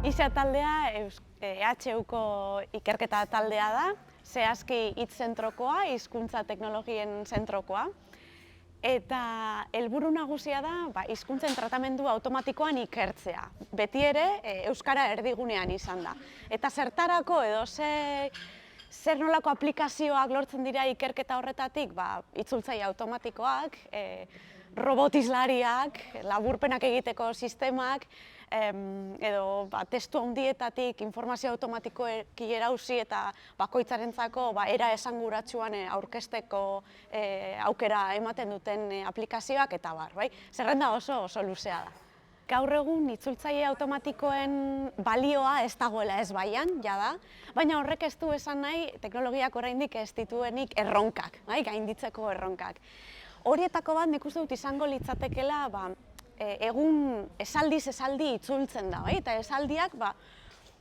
ISA taldea EHUko ikerketa taldea da, zehazki hitz zentrokoa, hizkuntza teknologien zentrokoa. Eta helburu nagusia da hizkuntzen tratamendu automatikoan ikertzea. Beti ere euskara erdigunean izan da. Eta zertarako edo zer nolako aplikazioak lortzen dira ikerketa horretatik, itzultzaile automatikoak, robotizlariak, laburpenak egiteko sistemak, edo testu handietatik informazio automatikoki erauzi eta bakoitzarentzako era esanguratsuan aurkezteko aukera ematen duten aplikazioak eta bar, bai? Zerrenda oso luzea da. Gaur egun itzultzaile automatikoen balioa ez dagoela ezbaian, jada, baina horrek ez du esan nahi teknologiak oraindik ez dituenik erronkak, gainditzeko erronkak. Horietako bat nik uste dut izango litzatekeela egun esaldiz esaldi itzultzen da, eta esaldiak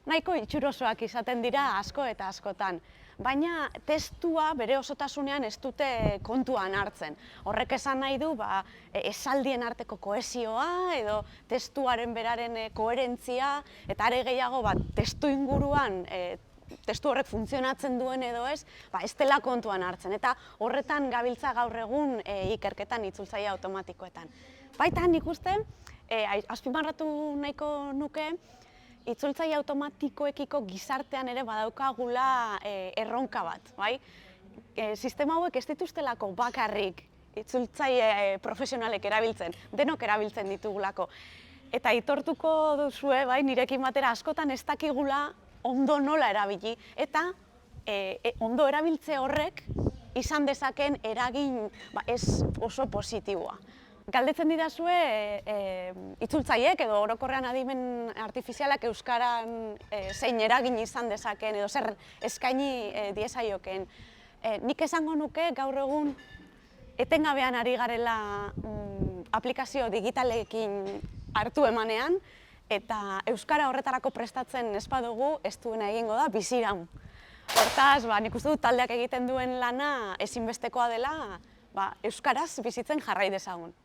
nahiko itxurosoak izaten dira asko eta askotan. Baina testua bere osotasunean ez dute kontuan hartzen. Horrek esan nahi du esaldien arteko kohesioa edo testuaren beraren koherentzia eta are gehiago testu inguruan testu horrek funtzionatzen duen edo ez dela kontuan hartzen. Eta horretan gabiltza gaur egun ikerketan itzultzaile automatikoetan. Baita nik uste, azpimarratu nahiko nuke, itzultzaile automatikoekiko gizartean ere badaukagula erronka bat. Sistema hauek ez dituztelako bakarrik itzultzaile profesionalek erabiltzen, denok erabiltzen ditugulako. Eta aitortuko duzue, nirekin batera askotan ez dakigula ondo nola erabili, eta ondo erabiltze horrek izan dezaken eragin ez oso positiboa. Galdetzen didazue itzultzaileek edo orokorrean adimen artifizialak euskaran zein eragin izan dezaken edo zer eskaini diezaioken. Nik esango nuke gaur egun etengabean ari garela aplikazio digitalekin hartu emanean, eta euskara horretarako prestatzen ez badugu ez duena egingo da biziraun. Hortaz, nik uste dut taldeak egiten duen lana ezinbestekoa dela euskaraz bizitzen jarrai dezagun.